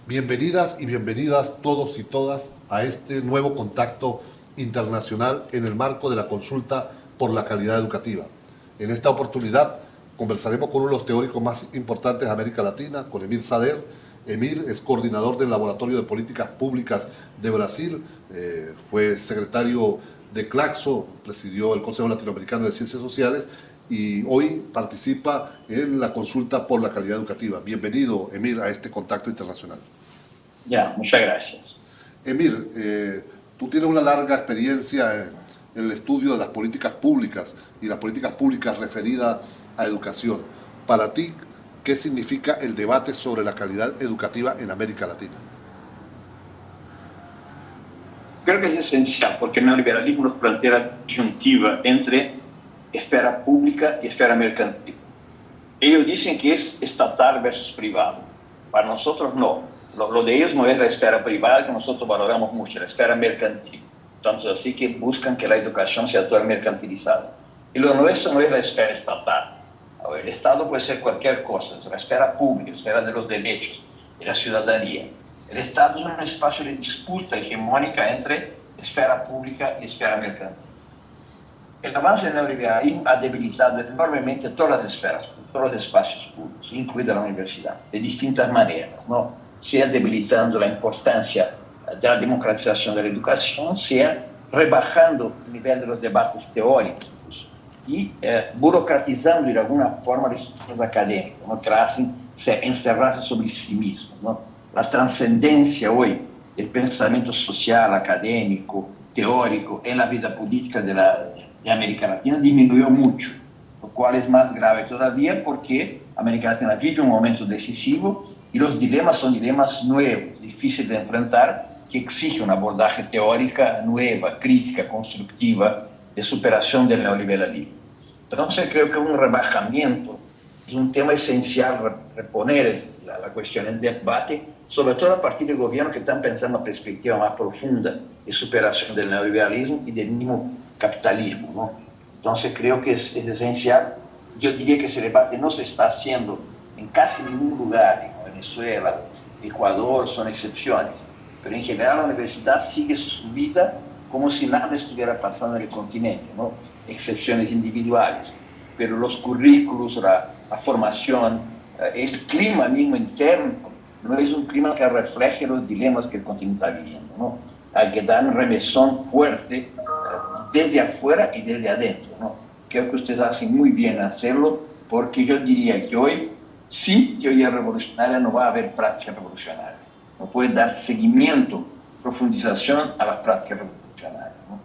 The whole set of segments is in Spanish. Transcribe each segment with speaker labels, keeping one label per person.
Speaker 1: Bienvenidas y bienvenidas todos y todas a este nuevo contacto internacional en el marco de la consulta por la calidad educativa. En esta oportunidad conversaremos con uno de los teóricos más importantes de América Latina, con Emir Sader. Emir es coordinador del Laboratorio de Políticas Públicas de Brasil, fue secretario de Claxo, presidió el Consejo Latinoamericano de Ciencias Sociales y hoy participa en la consulta por la calidad educativa. Bienvenido, Emir, a este contacto internacional.
Speaker 2: Ya, muchas gracias.
Speaker 1: Emir, tú tienes una larga experiencia en el estudio de las políticas públicas y las políticas públicas referidas a educación. Para ti, ¿qué significa el debate sobre la calidad educativa en América Latina?
Speaker 2: Creo que es esencial porque el neoliberalismo nos plantea la disyuntiva entre esfera pública y esfera mercantil. Ellos dicen que es estatal versus privado. Para nosotros no. Lo de ellos no es la esfera privada, que nosotros valoramos mucho, la esfera mercantil. Entonces, así que buscan que la educación sea toda mercantilizada. Y lo nuestro no es la esfera estatal. El Estado puede ser cualquier cosa, es la esfera pública, la esfera de los derechos, de la ciudadanía. El Estado es un espacio de disputa hegemónica entre esfera pública y esfera mercantil. El avance del neoliberalismo ha debilitado enormemente todas las esferas, todos los espacios públicos, incluida la universidad, de distintas maneras, ¿no? Sea debilitando la importancia de la democratización de la educación, sea rebajando el nivel de los debates teóricos y burocratizando de alguna forma las estructuras académicas, ¿no? Que la hacen encerrarse sobre sí mismos, ¿no? La trascendencia hoy del pensamiento social, académico, teórico en la vida política de América Latina disminuyó mucho, lo cual es más grave todavía porque América Latina vive un momento decisivo y los dilemas son dilemas nuevos, difíciles de enfrentar, que exigen una abordaje teórica nueva, crítica, constructiva, de superación del neoliberalismo. Entonces creo que un rebajamiento es un tema esencial, reponer la cuestión en debate, sobre todo a partir de gobiernos que están pensando en una perspectiva más profunda de superación del neoliberalismo y del mismo capitalismo, ¿no? Entonces creo que es esencial. Yo diría que ese debate no se está haciendo en casi ningún lugar, en Venezuela, Ecuador son excepciones, pero en general la universidad sigue su vida como si nada estuviera pasando en el continente, ¿no? Excepciones individuales, pero los currículos, la formación, el clima mismo interno, no es un clima que refleje los dilemas que el continente está viviendo, ¿no? Hay que dar un remesón fuerte desde afuera y desde adentro, ¿no? Creo que ustedes hacen muy bien hacerlo, porque yo diría que hoy, sí, teoría revolucionaria, no va a haber práctica revolucionaria. No puede dar seguimiento, profundización a las prácticas revolucionarias, ¿no?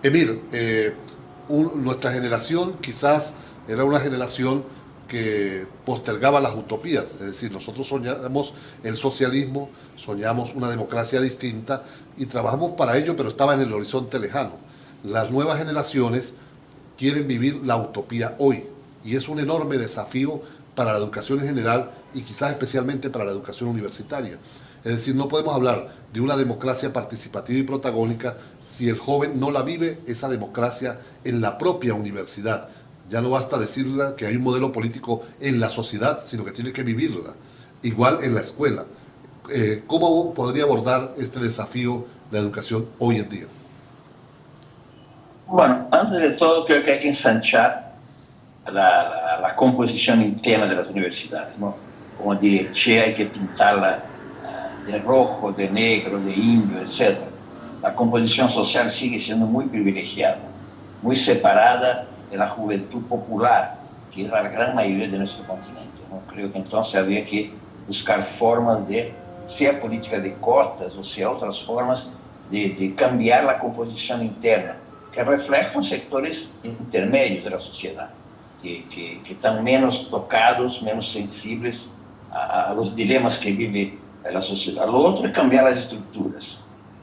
Speaker 1: Emir, nuestra generación quizás era una generación que postergaba las utopías, es decir, nosotros soñamos el socialismo, soñamos una democracia distinta y trabajamos para ello, pero estaba en el horizonte lejano. Las nuevas generaciones quieren vivir la utopía hoy y es un enorme desafío para la educación en general y quizás especialmente para la educación universitaria. Es decir, no podemos hablar de una democracia participativa y protagónica si el joven no la vive esa democracia en la propia universidad. Ya no basta decirle que hay un modelo político en la sociedad, sino que tiene que vivirla. Igual en la escuela. ¿Cómo podría abordar este desafío la educación hoy en día?
Speaker 2: Bueno, antes de todo creo que hay que ensanchar la composición interna de las universidades, ¿no? Como de Che, hay que pintarla de rojo, de negro, de indio, etc. La composición social sigue siendo muy privilegiada, muy separada de la juventud popular, que es la gran mayoría de nuestro continente, ¿no? Creo que entonces habría que buscar formas de, sea política de cotas o sea otras formas de cambiar la composición interna, que reflejan sectores intermedios de la sociedad, que están menos tocados, menos sensibles a los dilemas que vive la sociedad. Lo otro es cambiar las estructuras.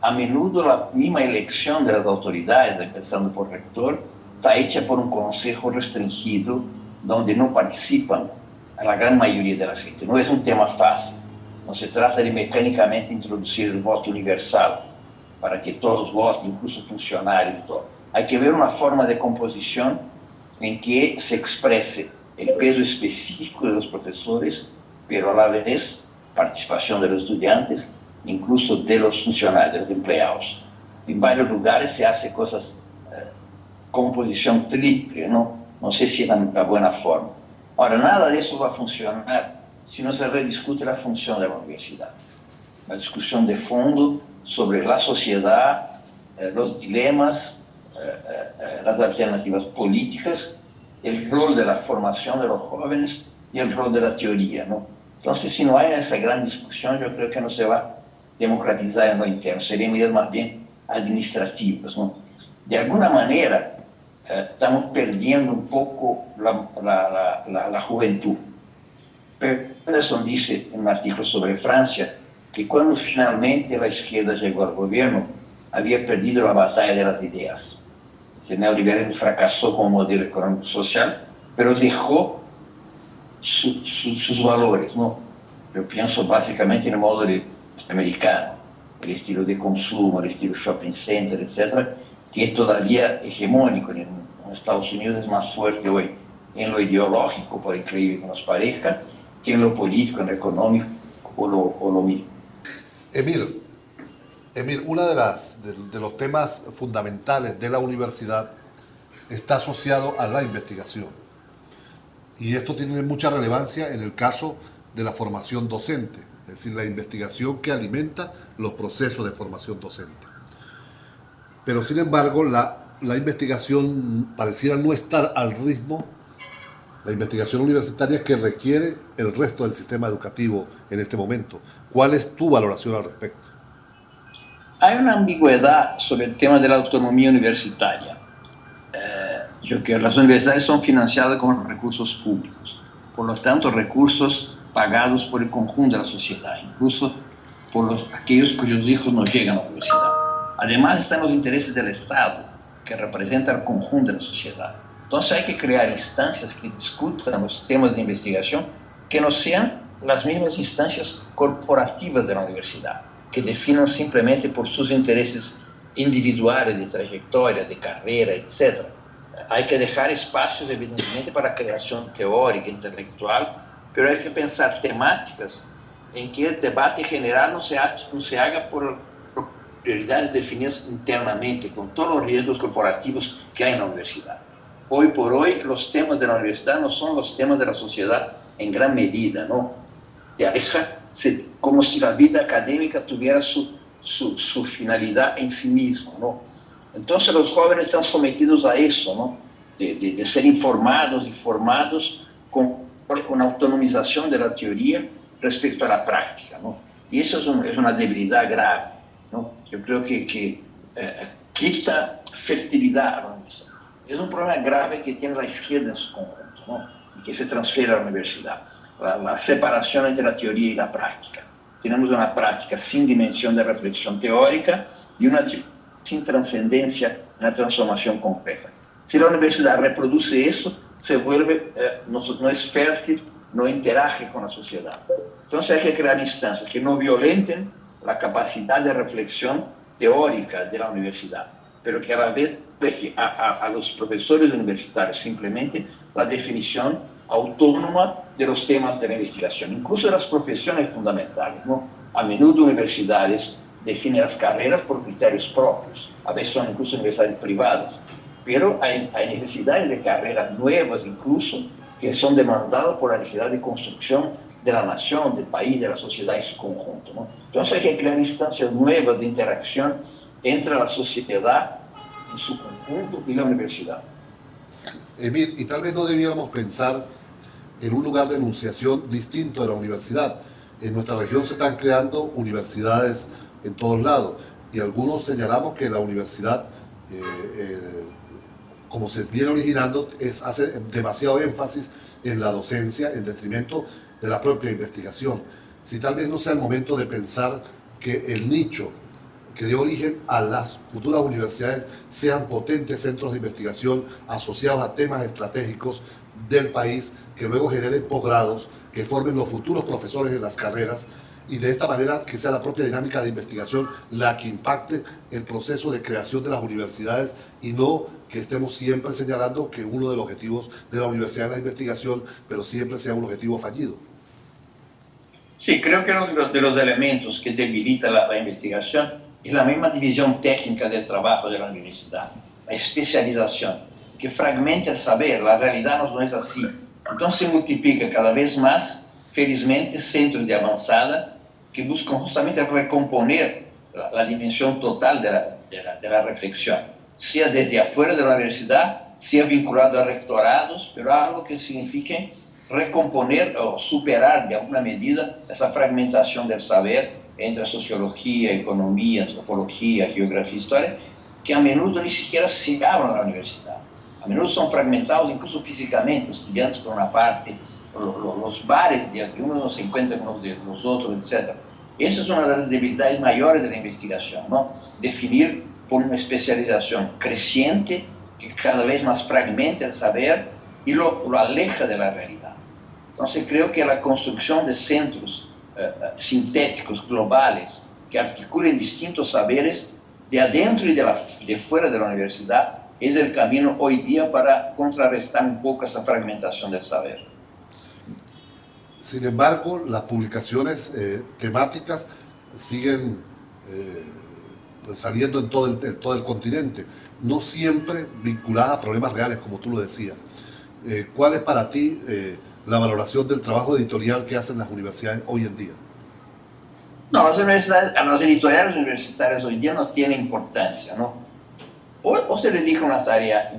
Speaker 2: A menudo la misma elección de las autoridades, empezando por rector, está hecha por un consejo restringido donde no participan a la gran mayoría de la gente. No es un tema fácil. No se trata de mecánicamente introducir el voto universal para que todos voten, incluso funcionarios y todo. Hay que ver una forma de composición en que se exprese el peso específico de los profesores, pero a la vez participación de los estudiantes, incluso de los funcionarios, de los empleados. En varios lugares se hace cosas composición triple, ¿no? No sé si es la buena forma. Ahora, nada de eso va a funcionar si no se rediscute la función de la universidad. La discusión de fondo sobre la sociedad, los dilemas, las alternativas políticas, el rol de la formación de los jóvenes y el rol de la teoría, ¿no? Entonces, si no hay esa gran discusión, yo creo que no se va a democratizar en lo interno, serían medidas más bien administrativas, ¿no? De alguna manera, estamos perdiendo un poco la juventud. Pero Anderson dice en un artículo sobre Francia que cuando finalmente la izquierda llegó al gobierno, había perdido la batalla de las ideas. El neoliberalismo fracasó como modelo económico social, pero dejó sus valores, ¿no? Yo pienso básicamente en el modelo americano, el estilo de consumo, el estilo shopping center, etcétera, que es todavía hegemónico en Estados Unidos, es más fuerte hoy en lo ideológico, por increíble que nos parezca, que en lo político, en lo económico o lo mismo.
Speaker 1: Emir, uno de los temas fundamentales de la universidad está asociado a la investigación. Y esto tiene mucha relevancia en el caso de la formación docente, es decir, la investigación que alimenta los procesos de formación docente. Pero sin embargo, la investigación pareciera no estar al ritmo, la investigación universitaria que requiere el resto del sistema educativo en este momento. ¿Cuál es tu valoración al respecto?
Speaker 2: Hay una ambigüedad sobre el tema de la autonomía universitaria. Yo creo que las universidades son financiadas con recursos públicos, por lo tanto recursos pagados por el conjunto de la sociedad, incluso por aquellos cuyos hijos no llegan a la universidad. Además están los intereses del Estado, que representa el conjunto de la sociedad. Entonces hay que crear instancias que discutan los temas de investigación que no sean las mismas instancias corporativas de la universidad, que definan simplemente por sus intereses individuales de trayectoria, de carrera, etc. Hay que dejar espacios, evidentemente, para la creación teórica, intelectual, pero hay que pensar temáticas en que el debate general no se haga por prioridades definidas internamente, con todos los riesgos corporativos que hay en la universidad. Hoy por hoy, los temas de la universidad no son los temas de la sociedad en gran medida, ¿no? Te aleja como si la vida académica tuviera su finalidad en sí mismo, ¿no? Entonces los jóvenes están sometidos a eso, ¿no? De ser informados y formados con autonomización de la teoría respecto a la práctica, ¿no? Y eso es una debilidad grave, ¿no? Yo creo que quita fertilidad a la universidad. Es un problema grave que tiene la izquierda en su conjunto, ¿no? Y que se transfiere a la universidad. La separación entre la teoría y la práctica. Tenemos una práctica sin dimensión de reflexión teórica y una sin trascendencia en la transformación concreta. Si la universidad reproduce eso, se vuelve, no es fértil, no interage con la sociedad. Entonces hay que crear instancias que no violenten la capacidad de reflexión teórica de la universidad, pero que a la vez deje a los profesores universitarios simplemente la definición autónoma de los temas de la investigación, incluso de las profesiones fundamentales, ¿no? A menudo universidades definen las carreras por criterios propios, a veces son incluso universidades privadas, pero hay necesidades de carreras nuevas incluso que son demandadas por la necesidad de construcción de la nación, del país, de la sociedad en su conjunto, ¿no? Entonces hay que crear instancias nuevas de interacción entre la sociedad en su conjunto y la universidad.
Speaker 1: Emir, y tal vez no debiéramos pensar en un lugar de enunciación distinto de la universidad. En nuestra región se están creando universidades en todos lados y algunos señalamos que la universidad, como se viene originando, hace demasiado énfasis en la docencia en detrimento de la propia investigación. Si tal vez no sea el momento de pensar que el nicho que dé origen a las futuras universidades sean potentes centros de investigación asociados a temas estratégicos del país, que luego generen posgrados, que formen los futuros profesores en las carreras, y de esta manera que sea la propia dinámica de investigación la que impacte el proceso de creación de las universidades, y no que estemos siempre señalando que uno de los objetivos de la universidad es la investigación, pero siempre sea un objetivo fallido.
Speaker 2: Sí, creo que uno de los elementos que debilita la investigación es la misma división técnica del trabajo de la universidad, la especialización, que fragmenta el saber. La realidad no es así. Entonces se multiplica cada vez más, felizmente, centros de avanzada que buscan justamente recomponer la dimensión total de la reflexión, sea desde afuera de la universidad, sea vinculado a rectorados, pero algo que signifique recomponer o superar de alguna medida esa fragmentación del saber entre sociología, economía, antropología, geografía, historia, que a menudo ni siquiera se hablan en la universidad. A menudo son fragmentados incluso físicamente, estudiantes por una parte, los bares, de uno no se encuentra con los otros, etc. Esa es una de las debilidades mayores de la investigación, ¿no? Definir por una especialización creciente que cada vez más fragmenta el saber y lo aleja de la realidad. Entonces creo que la construcción de centros sintéticos globales que articulen distintos saberes de adentro y de fuera de la universidad es el camino hoy día para contrarrestar un poco esa fragmentación del saber.
Speaker 1: Sin embargo, las publicaciones temáticas siguen saliendo en todo el continente, no siempre vinculadas a problemas reales, como tú lo decías. ¿Cuál es para ti la valoración del trabajo editorial que hacen las universidades hoy en día?
Speaker 2: No, las universidades, a los editoriales universitarios hoy día no tienen importancia, ¿no? O se dedica a una tarea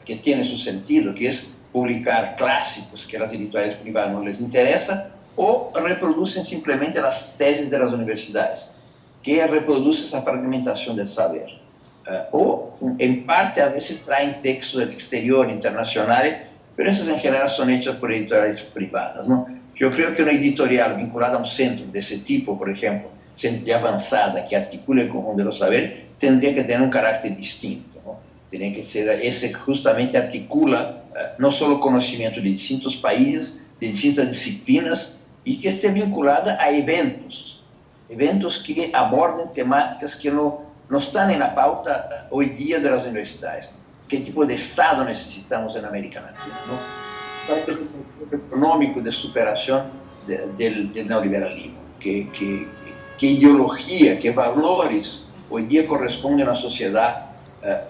Speaker 2: que tiene su sentido, que es publicar clásicos que a las editoriales privadas no les interesa, o reproducen simplemente las tesis de las universidades, que reproducen esa fragmentación del saber. O, en parte, a veces traen textos del exterior, internacionales, pero esas en general son hechas por editoriales privadas, ¿no? Yo creo que una editorial vinculada a un centro de ese tipo, por ejemplo, centro de avanzada, que articule el conjunto de los saberes, tendría que tener un carácter distinto, ¿no? Tiene que ser ese que justamente articula no solo conocimiento de distintos países, de distintas disciplinas, y que esté vinculada a eventos que aborden temáticas que no están en la pauta hoy día de las universidades. ¿Qué tipo de Estado necesitamos en América Latina, ¿no? ¿Cuál es el concepto económico de superación del neoliberalismo? ¿Qué ideología, qué valores hoy día corresponden a una sociedad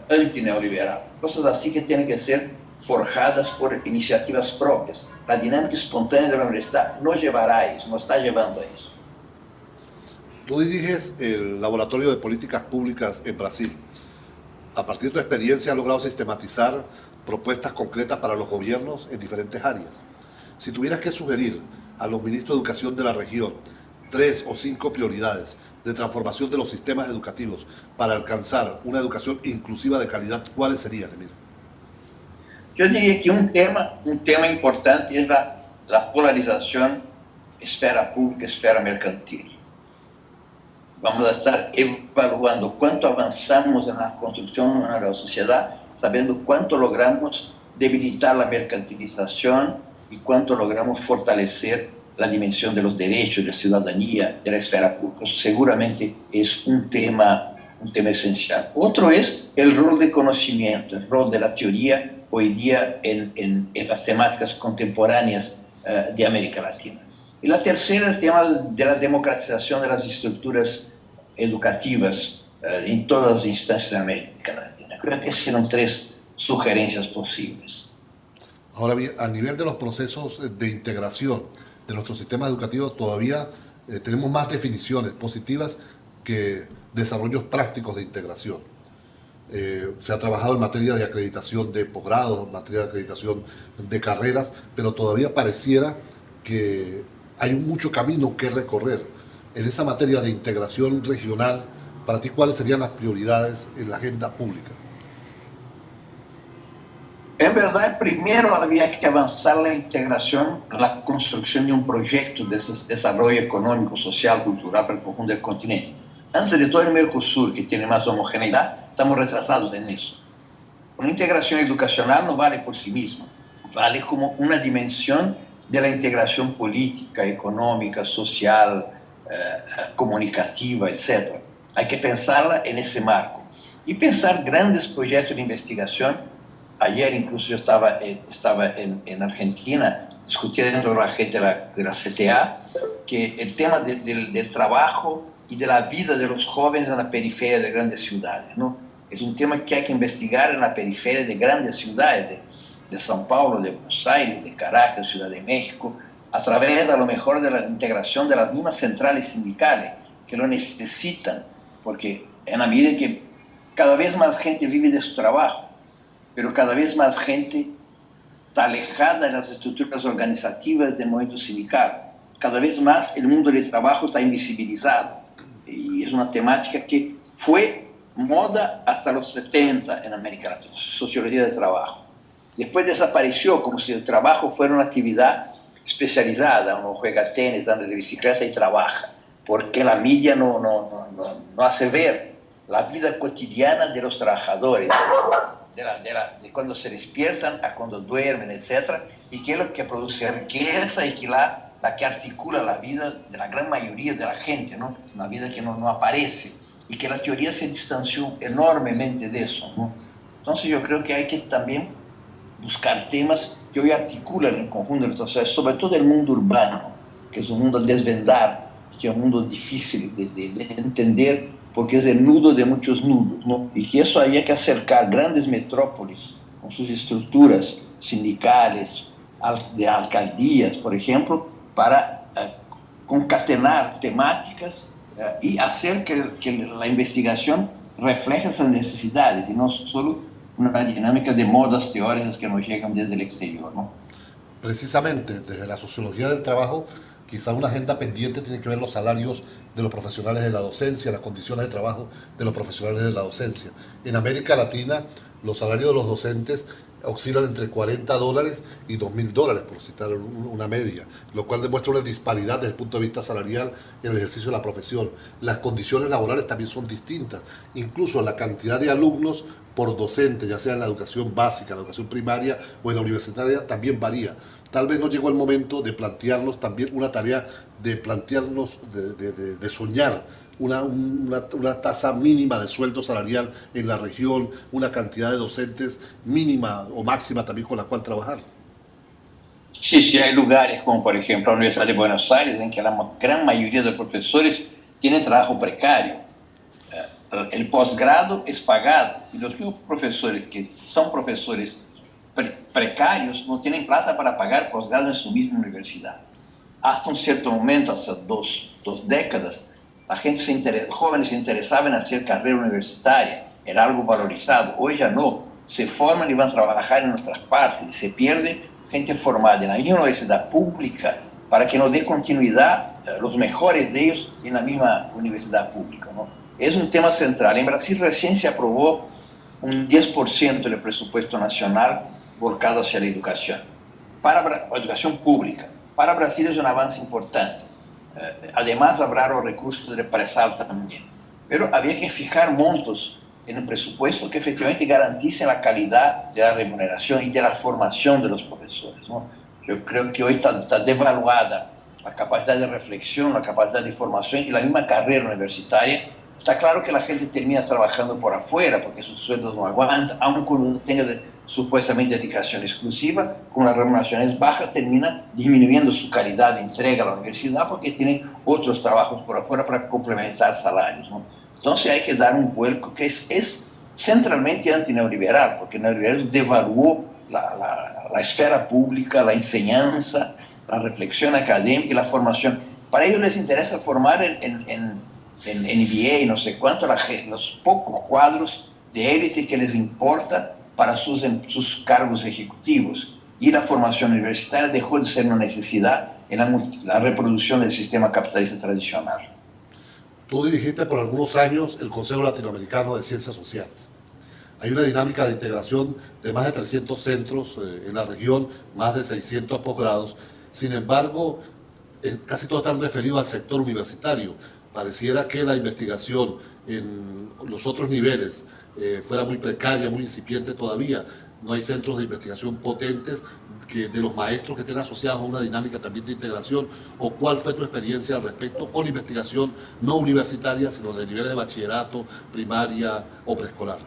Speaker 2: antineoliberal? Cosas así que tienen que ser forjadas por iniciativas propias. La dinámica espontánea de la universidad no llevará a eso, no está llevando a eso.
Speaker 1: Tú diriges el Laboratorio de Políticas Públicas en Brasil. A partir de tu experiencia, has logrado sistematizar propuestas concretas para los gobiernos en diferentes áreas. Si tuvieras que sugerir a los ministros de educación de la región 3 o 5 prioridades de transformación de los sistemas educativos para alcanzar una educación inclusiva de calidad, ¿cuáles serían, Emir?
Speaker 2: Yo diría que un tema importante es la polarización esfera pública, esfera mercantil. Vamos a estar evaluando cuánto avanzamos en la construcción de la sociedad, sabiendo cuánto logramos debilitar la mercantilización y cuánto logramos fortalecer la dimensión de los derechos, de la ciudadanía, de la esfera pública. Eso seguramente es un tema esencial. Otro es el rol de conocimiento, el rol de la teoría hoy día en las temáticas contemporáneas de América Latina. Y la tercera, el tema de la democratización de las estructuras educativas en todas las instancias de América Latina. Creo que serán 3 sugerencias posibles.
Speaker 1: Ahora bien, a nivel de los procesos de integración de nuestro sistema educativo, todavía tenemos más definiciones positivas que desarrollos prácticos de integración. Se ha trabajado en materia de acreditación de posgrados, en materia de acreditación de carreras, pero todavía pareciera que hay mucho camino que recorrer. En esa materia de integración regional, para ti, ¿cuáles serían las prioridades en la agenda pública?
Speaker 2: En verdad, primero había que avanzar la integración, la construcción de un proyecto de desarrollo económico, social, cultural para el conjunto del continente. Antes de todo el Mercosur, que tiene más homogeneidad, estamos retrasados en eso. Una integración educacional no vale por sí misma, vale como una dimensión de la integración política, económica, social, comunicativa, etc. Hay que pensarla en ese marco y pensar grandes proyectos de investigación
Speaker 3: ayer incluso yo estaba en Argentina discutiendo con la gente de la CTA que el tema del trabajo y de la vida de los jóvenes en la periferia de grandes ciudades, ¿no? Es un tema que hay que investigar en la periferia de grandes ciudades, de São Paulo, de Buenos Aires, de Caracas, Ciudad de México, a través a lo mejor de la integración de las mismas centrales sindicales que lo necesitan, porque en la medida que cada vez más gente vive de su trabajo, pero cada vez más gente está alejada de las estructuras organizativas del movimiento sindical. Cada vez más el mundo del trabajo está invisibilizado. Y es una temática que fue moda hasta los 70 en América Latina, sociología del trabajo. Después desapareció como si el trabajo fuera una actividad especializada. Uno juega tenis, anda de bicicleta y trabaja, porque la media no hace ver la vida cotidiana de los trabajadores, de cuando se despiertan a cuando duermen, etc. Y que es lo que produce riqueza y que la que articula la vida de la gran mayoría de la gente, ¿no? Una vida que no aparece y que la teoría se distanció enormemente de eso, ¿no? Entonces yo creo que hay que también buscar temas que hoy articulan el conjunto de los sociedades, sobre todo el mundo urbano, que es un mundo a desvendar, que es un mundo difícil de entender, porque es el nudo de muchos nudos, ¿no? Y que eso hay que acercar grandes metrópolis con sus estructuras sindicales, de alcaldías, por ejemplo, para concatenar temáticas y hacer que la investigación refleje esas necesidades y no solo una dinámica de modas teóricas que nos llegan desde el exterior, ¿no?
Speaker 1: Precisamente, desde la sociología del trabajo, quizá una agenda pendiente tiene que ver los salarios de los profesionales de la docencia, las condiciones de trabajo de los profesionales de la docencia. En América Latina, los salarios de los docentes oscilan entre $40 y $2.000, por citar una media, lo cual demuestra una disparidad desde el punto de vista salarial en el ejercicio de la profesión. Las condiciones laborales también son distintas, incluso la cantidad de alumnos por docente, ya sea en la educación básica, la educación primaria o en la universitaria, también varía. Tal vez no llegó el momento de plantearnos también una tarea de plantearnos, de soñar una tasa mínima de sueldo salarial en la región, una cantidad de docentes mínima o máxima también con la cual trabajar.
Speaker 3: Sí, hay lugares como por ejemplo la Universidad de Buenos Aires en que la gran mayoría de los profesores tienen trabajo precario. El posgrado es pagado y los mismos profesores que son profesores precarios no tienen plata para pagar posgrado en su misma universidad. Hasta un cierto momento, hace dos décadas, la gente jóvenes se interesaban en hacer carrera universitaria, era algo valorizado. Hoy ya no, se forman y van a trabajar en otras partes y se pierde gente formada en la misma universidad pública para que no dé continuidad los mejores de ellos en la misma universidad pública, ¿no? Es un tema central. En Brasil recién se aprobó un 10% del presupuesto nacional volcado hacia la educación, para la educación pública. Para Brasil es un avance importante. Además, habrá los recursos del presado también. Pero había que fijar montos en el presupuesto que efectivamente garanticen la calidad de la remuneración y de la formación de los profesores, ¿no? Yo creo que hoy está devaluada la capacidad de reflexión, la capacidad de formación y la misma carrera universitaria. Está claro que la gente termina trabajando por afuera porque sus sueldos no aguantan, aun cuando tenga supuestamente dedicación exclusiva, con las remuneraciones bajas, termina disminuyendo su calidad de entrega a la universidad porque tienen otros trabajos por afuera para complementar salarios, ¿no? Entonces hay que dar un vuelco que es centralmente antineoliberal, porque el neoliberalismo devaluó la esfera pública, la enseñanza, la reflexión académica y la formación. Para ellos les interesa formar en MBA y no sé cuánto, los pocos cuadros de élite que les importa para sus cargos ejecutivos. Y la formación universitaria dejó de ser una necesidad en la reproducción del sistema capitalista tradicional.
Speaker 1: Tú dirigiste por algunos años el Consejo Latinoamericano de Ciencias Sociales. Hay una dinámica de integración de más de 300 centros en la región, más de 600 posgrados. Sin embargo, casi todos están referidos al sector universitario. Pareciera que la investigación en los otros niveles fuera muy precaria, muy incipiente todavía. No hay centros de investigación potentes de los maestros que estén asociados a una dinámica también de integración. ¿O cuál fue tu experiencia al respecto con investigación no universitaria, sino de niveles de bachillerato, primaria o preescolar?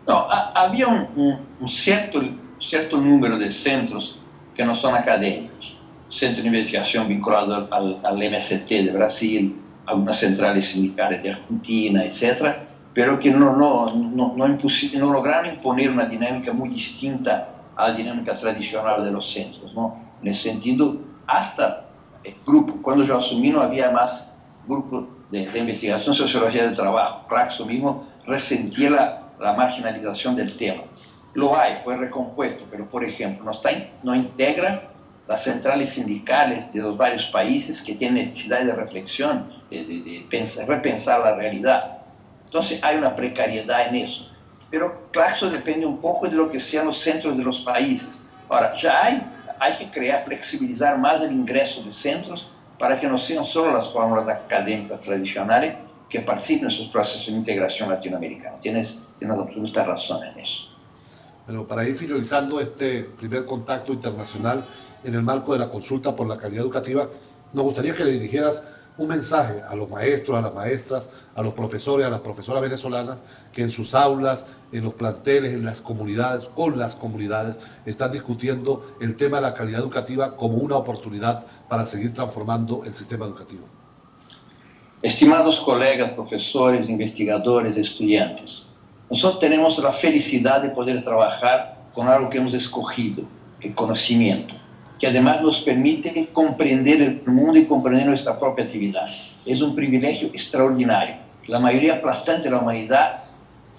Speaker 3: No, Había un cierto número de centros que no son académicos. Centro de investigación vinculado al MST de Brasil, algunas centrales sindicales de Argentina, etc., pero que no lograron imponer una dinámica muy distinta a la dinámica tradicional de los centros, ¿no? En ese sentido, hasta el grupo, cuando yo asumí no había más grupo de investigación en sociología del trabajo. Claxo mismo resentía la marginalización del tema. Lo hay, fue recompuesto, pero por ejemplo, no integra las centrales sindicales de los varios países que tienen necesidad de reflexión, de repensar la realidad. Entonces hay una precariedad en eso. Pero Claxo depende un poco de lo que sean los centros de los países. Ahora, ya hay que flexibilizar más el ingreso de centros para que no sean solo las fórmulas académicas tradicionales que participen en esos procesos de integración latinoamericana. Tienes absoluta razón en eso.
Speaker 1: Bueno, para ir finalizando este primer contacto internacional en el marco de la consulta por la calidad educativa, nos gustaría que le dirigieras un mensaje a los maestros, a las maestras, a los profesores, a las profesoras venezolanas que en sus aulas, en los planteles, en las comunidades, con las comunidades, están discutiendo el tema de la calidad educativa como una oportunidad para seguir transformando el sistema educativo.
Speaker 3: Estimados colegas, profesores, investigadores, estudiantes, nosotros tenemos la felicidad de poder trabajar con algo que hemos escogido, el conocimiento, que además nos permite comprender el mundo y comprender nuestra propia actividad. Es un privilegio extraordinario. La mayoría aplastante de la humanidad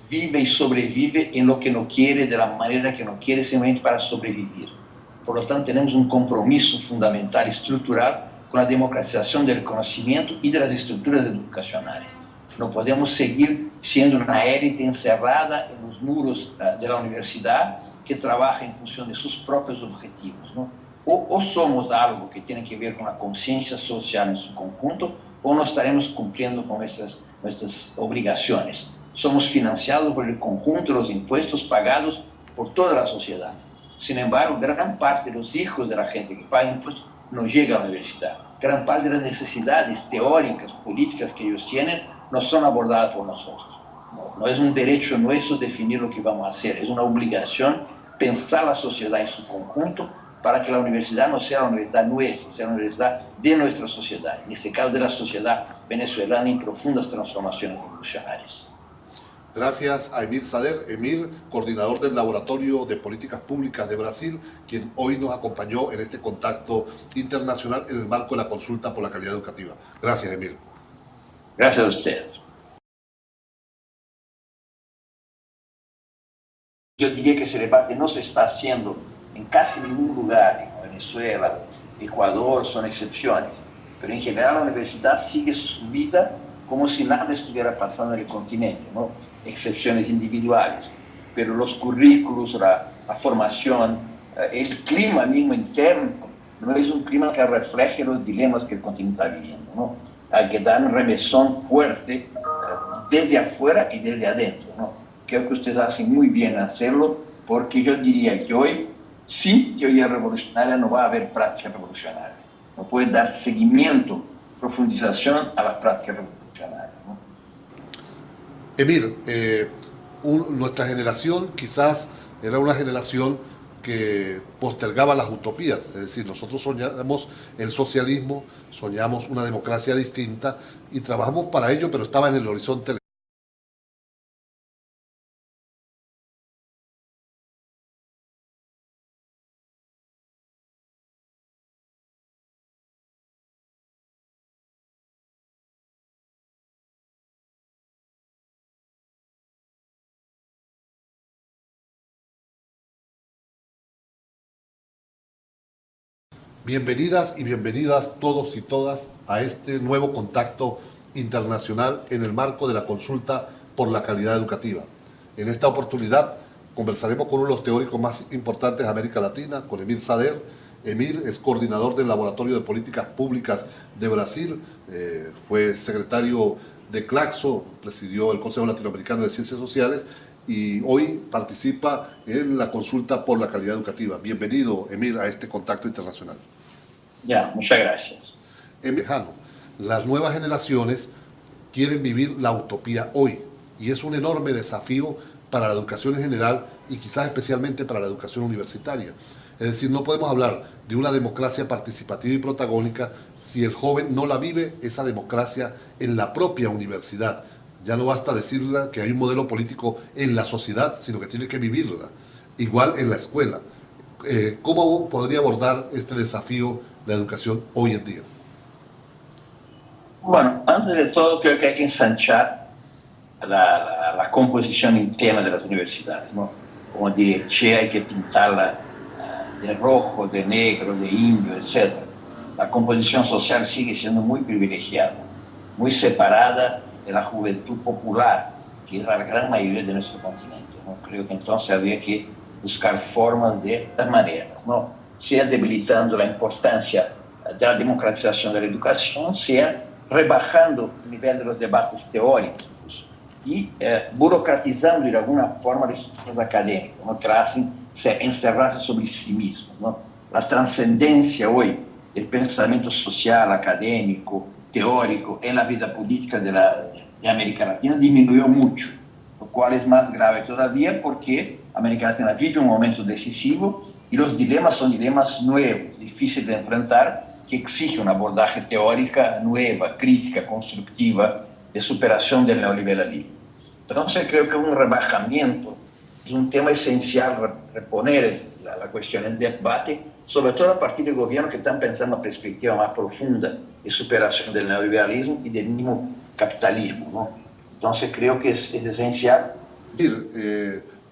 Speaker 3: vive y sobrevive en lo que no quiere, de la manera que no quiere, simplemente para sobrevivir. Por lo tanto, tenemos un compromiso fundamental, estructural, con la democratización del conocimiento y de las estructuras educacionales. No podemos seguir siendo una élite encerrada en los muros de la universidad que trabaja en función de sus propios objetivos, ¿no? O somos algo que tiene que ver con la conciencia social en su conjunto, o no estaremos cumpliendo con nuestras obligaciones. Somos financiados por el conjunto de los impuestos pagados por toda la sociedad. Sin embargo, gran parte de los hijos de la gente que paga impuestos no llega a la universidad. Gran parte de las necesidades teóricas, políticas que ellos tienen no son abordadas por nosotros. No es un derecho nuestro definir lo que vamos a hacer, es una obligación pensar la sociedad en su conjunto para que la universidad no sea la universidad nuestra, sea la universidad de nuestra sociedad, en este caso de la sociedad venezolana en profundas transformaciones revolucionarias.
Speaker 1: Gracias a Emir Sader, Emir, coordinador del Laboratorio de Políticas Públicas de Brasil, quien hoy nos acompañó en este contacto internacional en el marco de la consulta por la calidad educativa. Gracias, Emir.
Speaker 3: Gracias a ustedes.
Speaker 2: Yo diría que ese debate no se está haciendo en casi ningún lugar, en Venezuela, Ecuador son excepciones, pero en general la universidad sigue su vida como si nada estuviera pasando en el continente, ¿no? Excepciones individuales, pero los currículos, la formación, el clima mismo interno, no es un clima que refleje los dilemas que el continente está viviendo, ¿no? Hay que dar un remesón fuerte desde afuera y desde adentro, ¿no? Creo que ustedes hacen muy bien en hacerlo, porque yo diría que hoy, sin teoría revolucionaria, no va a haber práctica revolucionaria. No puede dar seguimiento, profundización a la práctica revolucionaria, ¿no?
Speaker 1: Emir, nuestra generación quizás era una generación que postergaba las utopías, es decir, nosotros soñamos el socialismo, soñamos una democracia distinta y trabajamos para ello, pero estaba en el horizonte. Bienvenidas y bienvenidas todos y todas a este nuevo contacto internacional en el marco de la consulta por la calidad educativa. En esta oportunidad conversaremos con uno de los teóricos más importantes de América Latina, con Emir Sader. Emir es coordinador del Laboratorio de Políticas Públicas de Brasil, fue secretario de Claxo, presidió el Consejo Latinoamericano de Ciencias Sociales y hoy participa en la consulta por la calidad educativa. Bienvenido, Emir, a este contacto internacional.
Speaker 2: Ya, muchas gracias.
Speaker 1: Emir, las nuevas generaciones quieren vivir la utopía hoy y es un enorme desafío para la educación en general y quizás especialmente para la educación universitaria. Es decir, no podemos hablar de una democracia participativa y protagónica si el joven no la vive esa democracia en la propia universidad. Ya no basta decirle que hay un modelo político en la sociedad, sino que tiene que vivirla. Igual en la escuela. ¿Cómo podría abordar este desafío la educación hoy en día?
Speaker 2: Bueno, antes de todo creo que hay que ensanchar la composición interna de las universidades, ¿no? Como de Che, hay que pintarla de rojo, de negro, de indio, etc. La composición social sigue siendo muy privilegiada, muy separada de la juventud popular, que es la gran mayoría de nuestro continente, ¿no? Creo que entonces habría que buscar formas de esta manera, ¿no? Sea debilitando la importancia de la democratización de la educación, sea rebajando el nivel de los debates teóricos y burocratizando de alguna forma las estructuras académicas, ¿no? Que la hacen encerrarse sobre sí mismos, ¿no? La trascendencia hoy del pensamiento social, académico, teórico en la vida política de América Latina disminuyó mucho, lo cual es más grave todavía porque América Latina vive un momento decisivo y los dilemas son dilemas nuevos, difíciles de enfrentar, que exige una abordaje teórica nueva, crítica, constructiva, de superación del neoliberalismo. Entonces creo que un rebajamiento es un tema esencial, reponer la cuestión en debate, sobre todo a partir de gobiernos que están pensando en una perspectiva más profunda de superación del neoliberalismo y del mismo capitalismo, ¿no? Entonces creo que es esencial.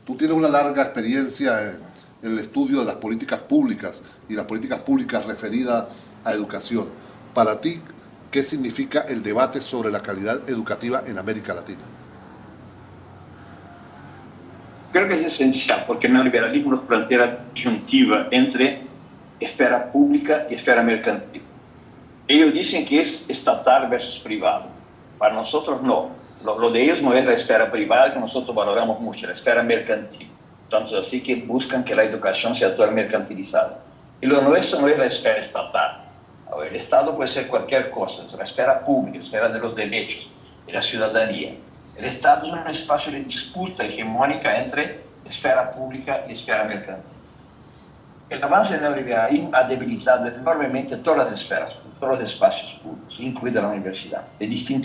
Speaker 1: Tú tienes una larga experiencia en el estudio de las políticas públicas y las políticas públicas referidas a educación. Para ti, ¿qué significa el debate sobre la calidad educativa en América Latina?
Speaker 2: Creo que es esencial porque el neoliberalismo nos plantea la disyuntiva entre esfera pública y esfera mercantil. Ellos dicen que es estatal versus privado. Para nosotros no. Lo de ellos no es la esfera privada, que nosotros valoramos mucho, la esfera mercantil. Entonces, así que buscan que la educación sea toda mercantilizada. Y lo nuestro no es la esfera estatal. El Estado puede ser cualquier cosa, es la esfera pública, la esfera de los derechos, de la ciudadanía. El Estado es un espacio de disputa hegemónica entre esfera pública y esfera mercantil. El avance del neoliberalismo ha debilitado enormemente todas las esferas, todos los espacios públicos, incluida la universidad, de distintas